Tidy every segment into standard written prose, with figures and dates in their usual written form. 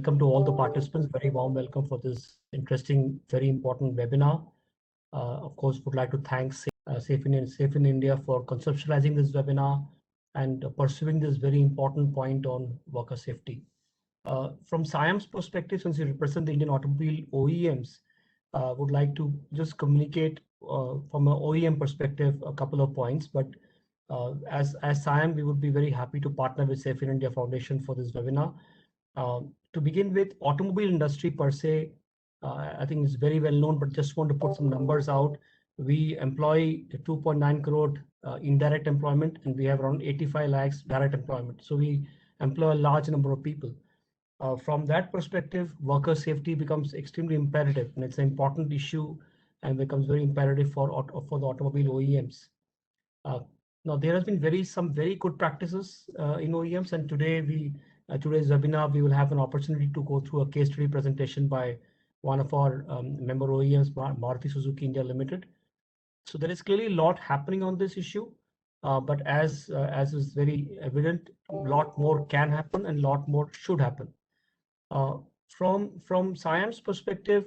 welcome to all the participants. Very warm welcome for this interesting, very important webinar. Of course, would like to thank Safe in India for conceptualizing this webinar and pursuing this very important point on worker safety. From SIAM's perspective, since you represent the Indian automobile OEMs, would like to just communicate from an OEM perspective a couple of points. But as SIAM, we would be very happy to partner with Safe in India Foundation for this webinar. To begin with, automobile industry per se, I think is very well known, but just want to put some numbers out. We employ 2.9 crore indirect employment, and we have around 85 lakhs direct employment. So we employ a large number of people. From that perspective, worker safety becomes extremely imperative, and it's an important issue and becomes very imperative for the automobile OEMs. Now, there has been some very good practices in OEMs, and today's webinar, we will have an opportunity to go through a case study presentation by one of our member OEMs, Maruti Suzuki India Limited. So there is clearly a lot happening on this issue, but as is very evident, a lot more can happen and a lot more should happen. From SIAM's perspective,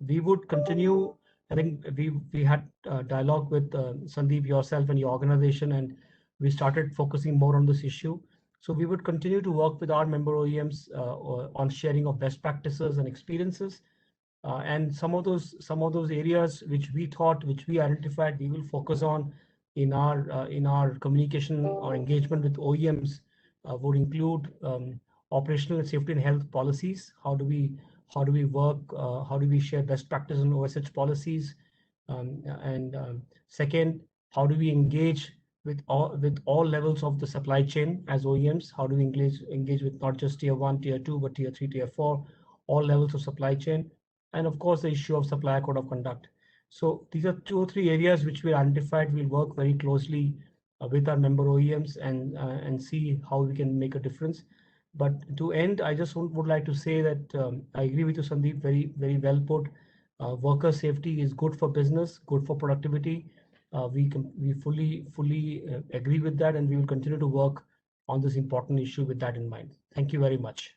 we would continue. I think we had dialogue with Sandeep, yourself, and your organization, and we started focusing more on this issue. So we would continue to work with our member OEMs on sharing of best practices and experiences. And some of those areas which we identified, we will focus on in our communication or engagement with OEMs would include operational and safety and health policies. How do we work? How do we share best practice on OSH policies? Second, how do we engage with all levels of the supply chain as OEMs? How do we engage with not just tier 1, tier 2, but tier 3, tier 4, all levels of supply chain? And of course, the issue of supplier code of conduct. So these are 2 or 3 areas which we identified. We'll work very closely with our member OEMs and see how we can make a difference. But to end, I just would like to say that I agree with you, Sandeep, very, very well put. Worker safety is good for business, good for productivity. We fully agree with that, and we will continue to work on this important issue with that in mind. Thank you very much.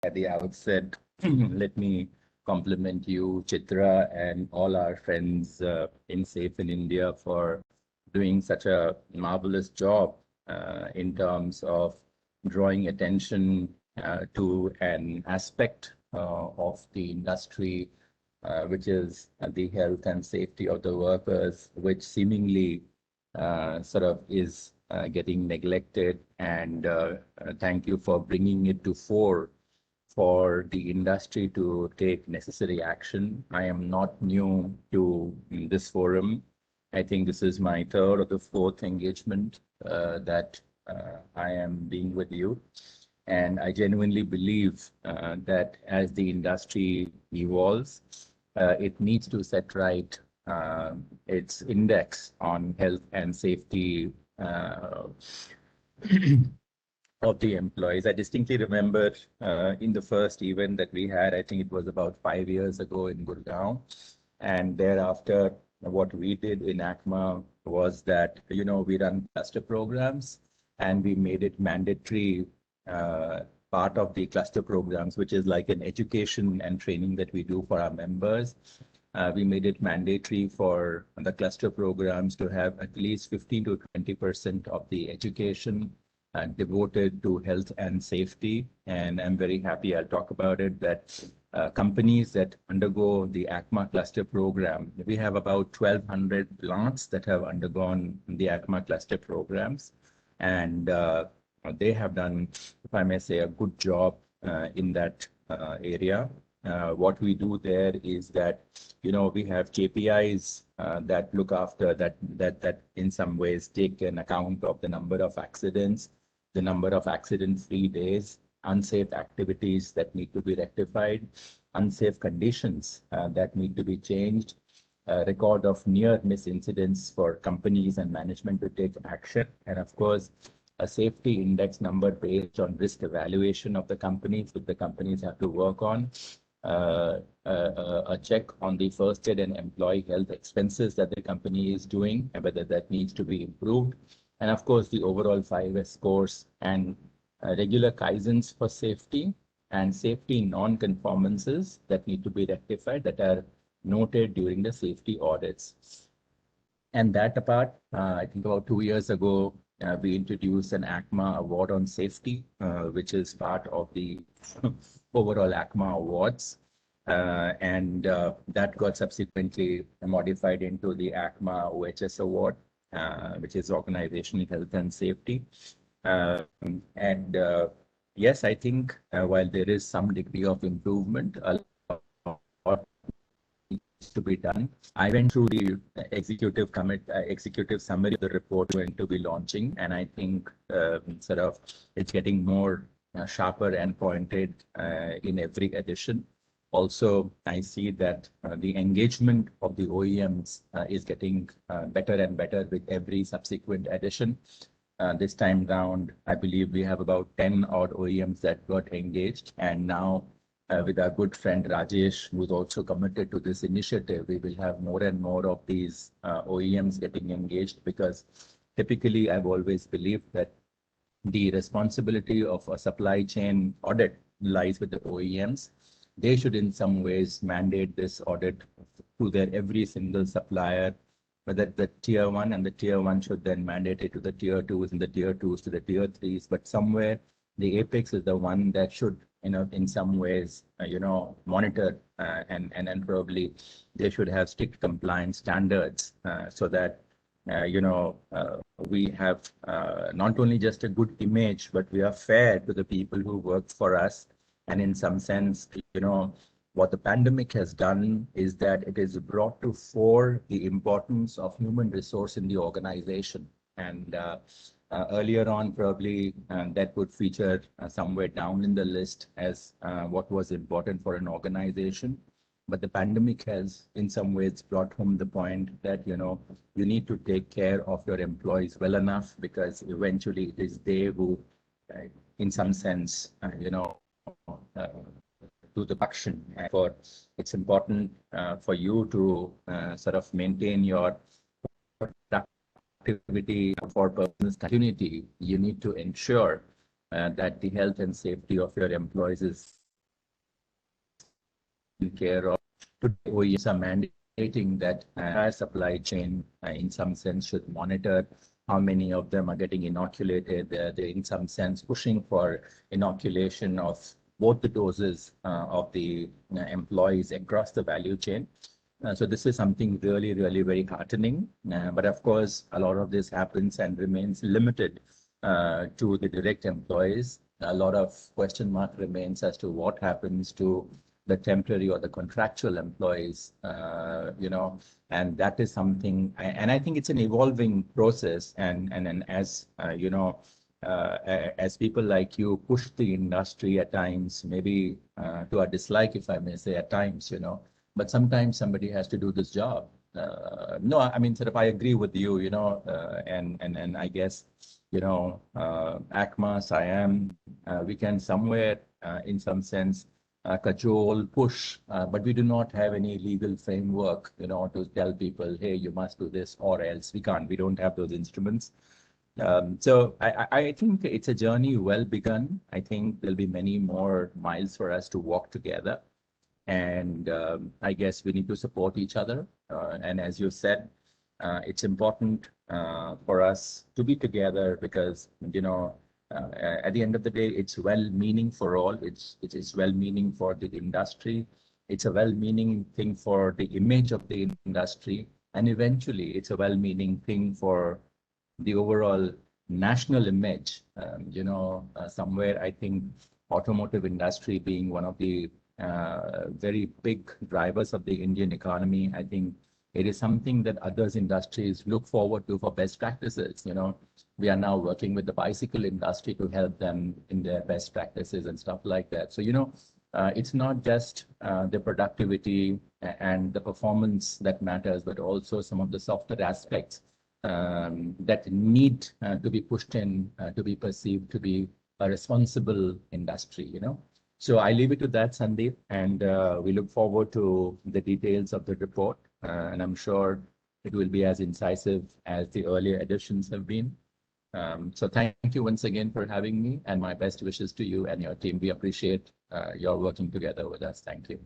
At the outset, let me compliment you, Chitra, and all our friends in Safe in India for doing such a marvelous job in terms of drawing attention to an aspect of the industry, which is the health and safety of the workers, which seemingly sort of is getting neglected. And thank you for bringing it to fore for the industry to take necessary action. I am not new to this forum. I think this is my 3rd or the 4th engagement that I am being with you. And I genuinely believe that as the industry evolves, it needs to set right its index on health and safety of the employees. I distinctly remember in the first event that we had, I think it was about 5 years ago in Gurgaon. And thereafter, what we did in ACMA was that, we run cluster programs, and we made it mandatory part of the cluster programs, which is like an education and training that we do for our members. We made it mandatory for the cluster programs to have at least 15 to 20% of the education devoted to health and safety. And I'm very happy, I'll talk about it, that companies that undergo the ACMA cluster program, we have about 1,200 plants that have undergone the ACMA cluster programs. And they have done, if I may say, a good job in that area. What we do there is that, we have KPIs that look after that in some ways take an account of the number of accidents, the number of accident-free days, unsafe activities that need to be rectified, unsafe conditions that need to be changed, record of near-miss incidents for companies and management to take action, and of course, a safety index number based on risk evaluation of the companies, which the companies have to work on, a check on the first aid and employee health expenses that the company is doing and whether that needs to be improved. And of course, the overall 5S scores and regular kaizens for safety and safety non-conformances that need to be rectified that are noted during the safety audits. And that apart, I think about 2 years ago, we introduced an ACMA award on safety, which is part of the overall ACMA awards. That got subsequently modified into the ACMA OHS award, which is Organizational Health and Safety. Yes, I think while there is some degree of improvement, a lot needs to be done. I went through the executive summary of the report we're going to be launching, and I think sort of it's getting more sharper and pointed in every edition. Also, I see that the engagement of the OEMs is getting better and better with every subsequent edition. This time round, I believe we have about 10 odd OEMs that got engaged, and now with our good friend Rajesh, who's also committed to this initiative, we will have more and more of these OEMs getting engaged, because typically I've always believed that the responsibility of a supply chain audit lies with the OEMs. They should in some ways mandate this audit to their every single supplier, whether the tier 1, and the tier 1 should then mandate it to the tier 2s, and the tier 2s to the tier 3s. But somewhere the apex is the one that should, in some ways, monitor and probably they should have strict compliance standards so that, we have not only just a good image, but we are fair to the people who work for us. And in some sense, what the pandemic has done is that it has brought to fore the importance of human resource in the organization. And earlier on, probably that would feature somewhere down in the list as what was important for an organization. But the pandemic has in some ways brought home the point that, you need to take care of your employees well enough, because eventually it is they who, in some sense, do the action. For it's important for you to sort of maintain your productivity for business continuity. You need to ensure that the health and safety of your employees is taken care of. Today, OEMs are mandating that our supply chain, in some sense, should monitor how many of them are getting inoculated. They're in some sense pushing for inoculation of both the doses of the employees across the value chain. So this is something really, really very heartening. But of course, a lot of this happens and remains limited to the direct employees. A lot of question mark remains as to what happens to the temporary or the contractual employees, and that is something, and I think it's an evolving process. And as, as people like you push the industry at times, maybe to our dislike, if I may say at times, but sometimes somebody has to do this job. No, I mean, sort of, I agree with you, and I guess, ACMA, SIAM, we can somewhere, in some sense, cajole, push, but we do not have any legal framework, to tell people, hey, you must do this or else. We don't have those instruments. So I think it's a journey well begun. I think there'll be many more miles for us to walk together. And I guess we need to support each other. And as you said, it's important for us to be together because, at the end of the day, it's well-meaning for all. It's well-meaning for the industry. It's a well-meaning thing for the image of the industry. And eventually, it's a well-meaning thing for the overall national image. Somewhere I think automotive industry being one of the very big drivers of the Indian economy, I think it is something that others industries look forward to for best practices. We are now working with the bicycle industry to help them in their best practices and stuff like that. So, it's not just the productivity and the performance that matters, but also some of the softer aspects that need to be pushed in to be perceived to be a responsible industry, So I leave it to that, Sandeep, and we look forward to the details of the report, and I'm sure it will be as incisive as the earlier editions have been. So thank you once again for having me, and my best wishes to you and your team. We appreciate your working together with us. Thank you.